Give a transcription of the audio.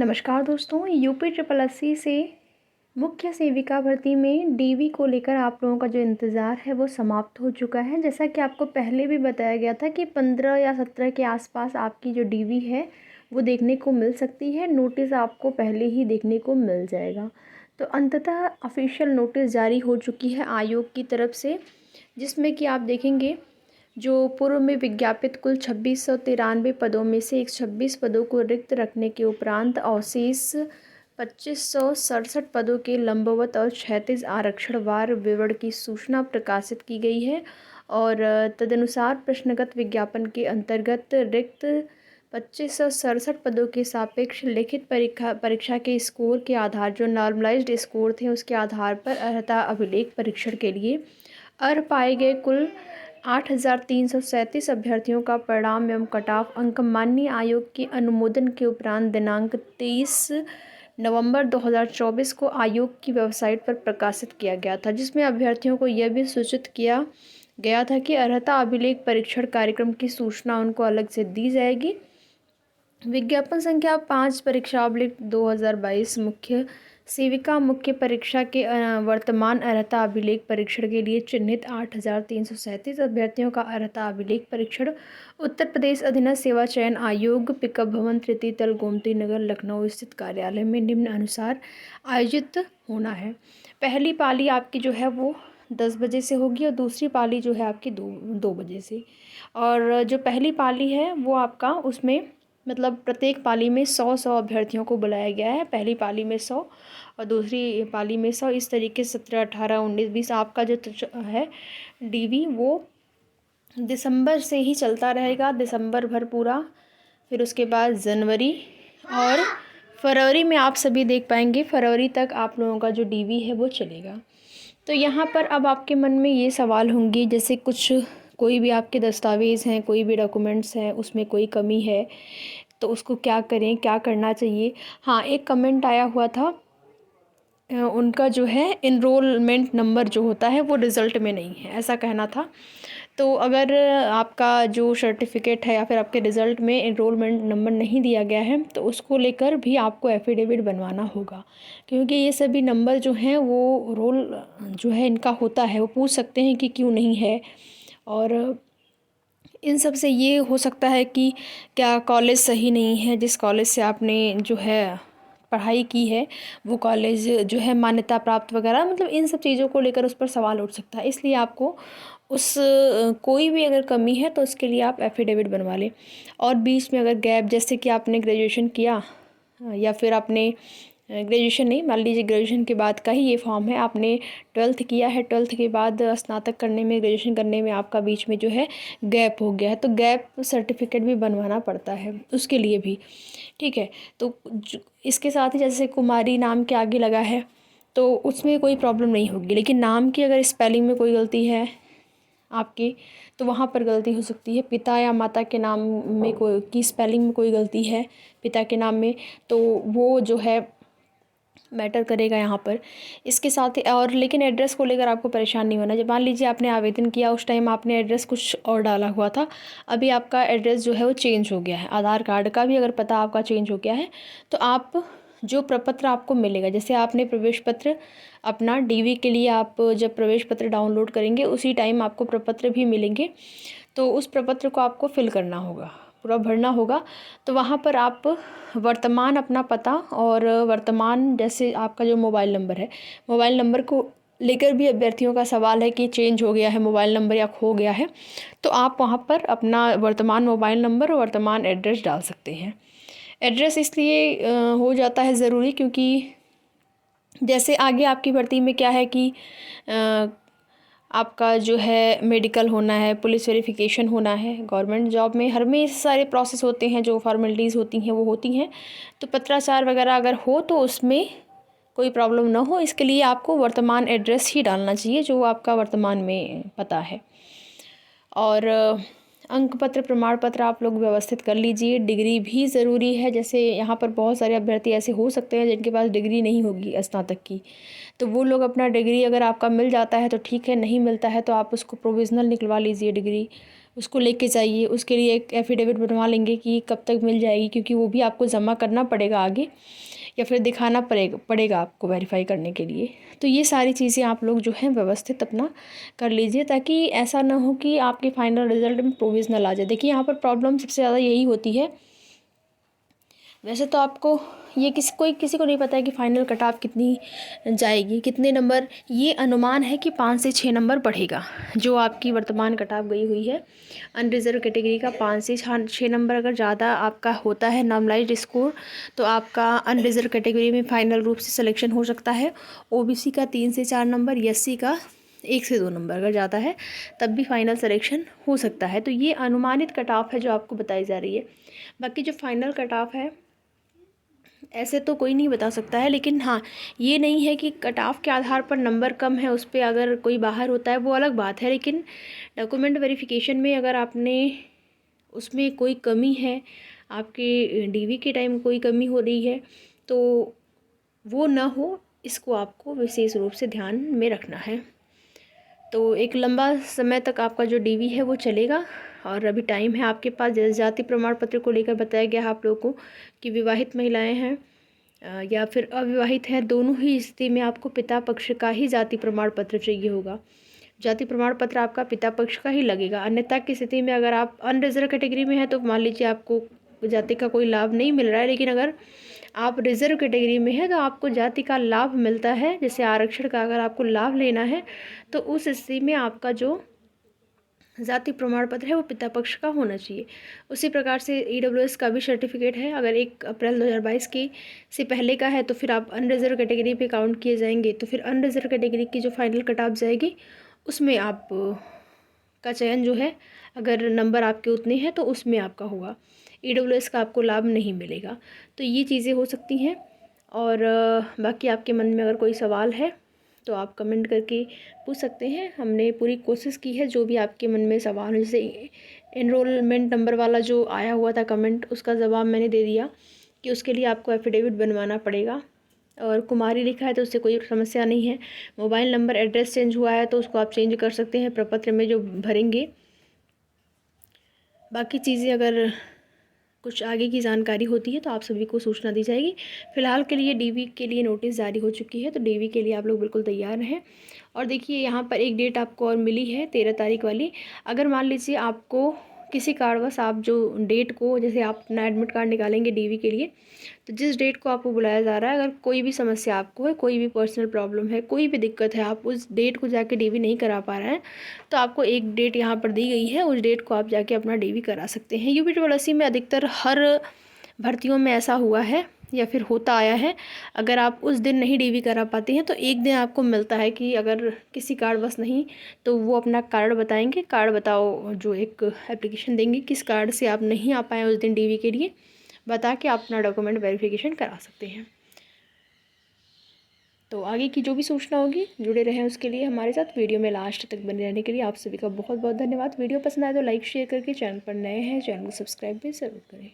नमस्कार दोस्तों, UP triple SC से मुख्य सेविका भर्ती में डीवी को लेकर आप लोगों का जो इंतज़ार है वो समाप्त हो चुका है। जैसा कि आपको पहले भी बताया गया था कि 15 या 17 के आसपास आपकी जो डीवी है वो देखने को मिल सकती है। नोटिस आपको पहले ही देखने को मिल जाएगा। तो अंततः ऑफिशियल नोटिस जारी हो चुकी है आयोग की तरफ से, जिसमें कि आप देखेंगे जो पूर्व में विज्ञापित कुल 2693 पदों में से 126 पदों को रिक्त रखने के उपरांत अवशेष 2567 पदों के लंबवत और क्षैतिज आरक्षणवार विवरण की सूचना प्रकाशित की गई है। और तदनुसार प्रश्नगत विज्ञापन के अंतर्गत रिक्त 2567 पदों के सापेक्ष लिखित परीक्षा के स्कोर के आधार जो नॉर्मलाइज्ड स्कोर थे उसके आधार पर अर्हता अभिलेख परीक्षण के लिए अर्ह पाए गए कुल 8,337 अभ्यर्थियों का परिणाम एवं कट ऑफ अंक माननीय आयोग के अनुमोदन के उपरांत दिनांक 23 नवंबर 2024 को आयोग की वेबसाइट पर प्रकाशित किया गया था, जिसमें अभ्यर्थियों को यह भी सूचित किया गया था कि अर्हता अभिलेख परीक्षण कार्यक्रम की सूचना उनको अलग से दी जाएगी। विज्ञापन संख्या 5 परीक्षा/2022 मुख्य सेविका मुख्य परीक्षा के वर्तमान अर्हता अभिलेख परीक्षण के लिए चिन्हित 8,337 अभ्यर्थियों का अर्हता अभिलेख परीक्षण उत्तर प्रदेश अधीनस्थ सेवा चयन आयोग पिकअप भवन तृतीय तल गोमती नगर लखनऊ स्थित कार्यालय में निम्न अनुसार आयोजित होना है। पहली पाली आपकी जो है वो 10 बजे से होगी और दूसरी पाली जो है आपकी 2 बजे से। और जो पहली पाली है वो आपका उसमें मतलब प्रत्येक पाली में 100 अभ्यर्थियों को बुलाया गया है। पहली पाली में 100 और दूसरी पाली में 100, इस तरीके से 17, 18, 19, 20 आपका जो है डीवी वो दिसंबर से ही चलता रहेगा, दिसंबर भर पूरा। फिर उसके बाद जनवरी और फरवरी में आप सभी देख पाएंगे, फरवरी तक आप लोगों का जो डीवी है वो चलेगा। तो यहाँ पर अब आपके मन में ये सवाल होंगे, जैसे कोई भी आपके दस्तावेज़ हैं, कोई भी डॉक्यूमेंट्स हैं, उसमें कोई कमी है तो उसको क्या करें, क्या करना चाहिए। हाँ, एक कमेंट आया हुआ था, उनका जो है इनरोलमेंट नंबर जो होता है वो रिज़ल्ट में नहीं है, ऐसा कहना था। तो अगर आपका जो सर्टिफिकेट है या फिर आपके रिज़ल्ट में इनरोलमेंट नंबर नहीं दिया गया है तो उसको लेकर भी आपको एफ़िडेविट बनवाना होगा, क्योंकि ये सभी नंबर जो हैं वो रोल जो है इनका होता है, वो पूछ सकते हैं कि क्यों नहीं है। और इन सब से ये हो सकता है कि क्या कॉलेज सही नहीं है, जिस कॉलेज से आपने जो है पढ़ाई की है वो कॉलेज जो है मान्यता प्राप्त वगैरह, मतलब इन सब चीज़ों को लेकर उस पर सवाल उठ सकता है। इसलिए आपको उस कोई भी अगर कमी है तो उसके लिए आप एफ़िडेविट बनवा लें। और बीच में अगर गैप, जैसे कि आपने ग्रेजुएशन किया या फिर आपने ग्रेजुएशन नहीं, मान लीजिए ग्रेजुएशन के बाद का ही ये फॉर्म है, आपने 12th किया है, 12th के बाद स्नातक करने में, ग्रेजुएशन करने में आपका बीच में जो है गैप हो गया है तो गैप सर्टिफिकेट भी बनवाना पड़ता है उसके लिए भी, ठीक है। तो इसके साथ ही जैसे कुमारी नाम के आगे लगा है तो उसमें कोई प्रॉब्लम नहीं होगी, लेकिन नाम की अगर स्पेलिंग में कोई गलती है आपकी तो वहाँ पर गलती हो सकती है। पिता या माता के नाम में कोई की स्पेलिंग में कोई गलती है पिता के नाम में तो वो जो है मैटर करेगा यहाँ पर। इसके साथ ही और लेकिन एड्रेस को लेकर आपको परेशान नहीं होना। जब मान लीजिए आपने आवेदन किया उस टाइम आपने एड्रेस कुछ और डाला हुआ था, अभी आपका एड्रेस जो है वो चेंज हो गया है, आधार कार्ड का भी अगर पता आपका चेंज हो गया है तो आप जो प्रपत्र आपको मिलेगा, जैसे आपने प्रवेश पत्र अपना डीवी के लिए आप जब प्रवेश पत्र डाउनलोड करेंगे उसी टाइम आपको प्रपत्र भी मिलेंगे, तो उस प्रपत्र को आपको फिल करना होगा, पूरा भरना होगा। तो वहाँ पर आप वर्तमान अपना पता और वर्तमान जैसे आपका जो मोबाइल नंबर है, मोबाइल नंबर को लेकर भी अभ्यर्थियों का सवाल है कि चेंज हो गया है मोबाइल नंबर या खो गया है, तो आप वहाँ पर अपना वर्तमान मोबाइल नंबर और वर्तमान एड्रेस डाल सकते हैं। एड्रेस इसलिए हो जाता है ज़रूरी क्योंकि जैसे आगे आपकी भर्ती में क्या है कि आपका जो है मेडिकल होना है, पुलिस वेरिफिकेशन होना है, गवर्नमेंट जॉब में हर में सारे प्रोसेस होते हैं, जो फॉर्मेलिटीज़ होती हैं वो होती हैं। तो पत्राचार वगैरह अगर हो तो उसमें कोई प्रॉब्लम ना हो, इसके लिए आपको वर्तमान एड्रेस ही डालना चाहिए जो आपका वर्तमान में पता है। और अंक पत्र प्रमाण पत्र आप लोग व्यवस्थित कर लीजिए। डिग्री भी ज़रूरी है, जैसे यहाँ पर बहुत सारे अभ्यर्थी ऐसे हो सकते हैं जिनके पास डिग्री नहीं होगी स्नातक की, तो वो लोग अपना डिग्री अगर आपका मिल जाता है तो ठीक है, नहीं मिलता है तो आप उसको प्रोविज़नल निकलवा लीजिए डिग्री, उसको लेके जाइए, उसके लिए एक एफिडेविट बनवा लेंगे कि कब तक मिल जाएगी, क्योंकि वो भी आपको जमा करना पड़ेगा आगे, या फिर दिखाना पड़ेगा आपको वेरीफाई करने के लिए। तो ये सारी चीज़ें आप लोग जो है व्यवस्थित अपना कर लीजिए, ताकि ऐसा ना हो कि आपके फाइनल रिजल्ट में प्रोविज़नल आ जाए। देखिए यहाँ पर प्रॉब्लम सबसे ज़्यादा यही होती है। वैसे तो आपको ये किसी को नहीं पता है कि फ़ाइनल कट ऑफ कितनी जाएगी, कितने नंबर। ये अनुमान है कि 5 से 6 नंबर बढ़ेगा। जो आपकी वर्तमान कट ऑफ गई हुई है अनरिजर्व कैटेगरी का, 5 से 6 नंबर अगर ज़्यादा आपका होता है नॉर्मलाइज्ड स्कोर, तो आपका अनरिजर्व कैटेगरी में फ़ाइनल रूप से सिलेक्शन हो सकता है। ओबीसी का 3 से 4 नंबर, एससी का 1 से 2 नंबर अगर ज़्यादा है तब भी फाइनल सिलेक्शन हो सकता है। तो ये अनुमानित कट ऑफ है जो आपको बताई जा रही है। बाकी जो फाइनल कट ऑफ है ऐसे तो कोई नहीं बता सकता है, लेकिन हाँ ये नहीं है कि कट ऑफ के आधार पर नंबर कम है उस पर अगर कोई बाहर होता है वो अलग बात है। लेकिन डॉक्यूमेंट वेरिफिकेशन में अगर आपने उसमें कोई कमी है, आपके डीवी के टाइम कोई कमी हो रही है, तो वो ना हो, इसको आपको विशेष रूप से ध्यान में रखना है। तो एक लंबा समय तक आपका जो डीवी है वो चलेगा, और अभी टाइम है आपके पास। जैसे जाति प्रमाण पत्र को लेकर बताया गया है आप लोगों को कि विवाहित महिलाएं हैं या फिर अविवाहित हैं, दोनों ही स्थिति में आपको पिता पक्ष का ही जाति प्रमाण पत्र चाहिए होगा। जाति प्रमाण पत्र आपका पिता पक्ष का ही लगेगा। अन्यथा की स्थिति में अगर आप अनरिजर्व कैटेगरी में हैं तो मान लीजिए आपको जाति का कोई लाभ नहीं मिल रहा है, लेकिन अगर आप रिजर्व कैटेगरी में हैं तो आपको जाति का लाभ मिलता है। जैसे आरक्षण का अगर आपको लाभ लेना है तो उस स्थिति में आपका जो जाति प्रमाण पत्र है वो पिता पक्ष का होना चाहिए। उसी प्रकार से ईडब्ल्यूएस का भी सर्टिफिकेट है, अगर 1 अप्रैल 2022 की से पहले का है तो फिर आप अनरिजर्व कैटेगरी पे काउंट किए जाएंगे। तो फिर अनरिजर्व कैटेगरी की जो फाइनल कट ऑफ जाएगी उसमें आप का चयन जो है, अगर नंबर आपके उतने हैं तो उसमें आपका होगा। ईडब्ल्यूएस का आपको लाभ नहीं मिलेगा। तो ये चीज़ें हो सकती हैं। और बाकी आपके मन में अगर कोई सवाल है तो आप कमेंट करके पूछ सकते हैं। हमने पूरी कोशिश की है जो भी आपके मन में सवाल है, जैसे एनरोलमेंट नंबर वाला जो आया हुआ था कमेंट, उसका जवाब मैंने दे दिया कि उसके लिए आपको एफिडेविट बनवाना पड़ेगा। और कुमारी लिखा है तो उससे कोई समस्या नहीं है। मोबाइल नंबर एड्रेस चेंज हुआ है तो उसको आप चेंज कर सकते हैं प्रपत्र में जो भरेंगे। बाकी चीज़ें अगर कुछ आगे की जानकारी होती है तो आप सभी को सूचना दी जाएगी। फ़िलहाल के लिए डीवी के लिए नोटिस जारी हो चुकी है, तो डीवी के लिए आप लोग बिल्कुल तैयार रहें। और देखिए यहाँ पर एक डेट आपको और मिली है 13 तारीख वाली। अगर मान लीजिए आपको किसी कारणवश आप जो डेट को, जैसे आप अपना एडमिट कार्ड निकालेंगे डीवी के लिए, तो जिस डेट को आपको बुलाया जा रहा है, अगर कोई भी समस्या आपको है, कोई भी पर्सनल प्रॉब्लम है, कोई भी दिक्कत है, आप उस डेट को जाके डीवी नहीं करा पा रहे हैं, तो आपको एक डेट यहाँ पर दी गई है, उस डेट को आप जाके अपना डीवी करा सकते हैं। यूपी ट्रिपल एससी में अधिकतर हर भर्तियों में ऐसा हुआ है या फिर होता आया है। अगर आप उस दिन नहीं डीवी करा पाते हैं तो एक दिन आपको मिलता है कि अगर किसी कारणवश नहीं, तो वो अपना कार्ड बताएंगे, कार्ड बताओ, जो एक एप्लीकेशन देंगे किस कार्ड से आप नहीं आ पाए उस दिन डीवी के लिए, बता के आप अपना डॉक्यूमेंट वेरिफिकेशन करा सकते हैं। तो आगे की जो भी सूचना होगी जुड़े रहें उसके लिए हमारे साथ। वीडियो में लास्ट तक बने रहने के लिए आप सभी का बहुत बहुत धन्यवाद। वीडियो पसंद आए तो लाइक शेयर करके, चैनल पर नए हैं चैनल को सब्सक्राइब भी ज़रूर करें।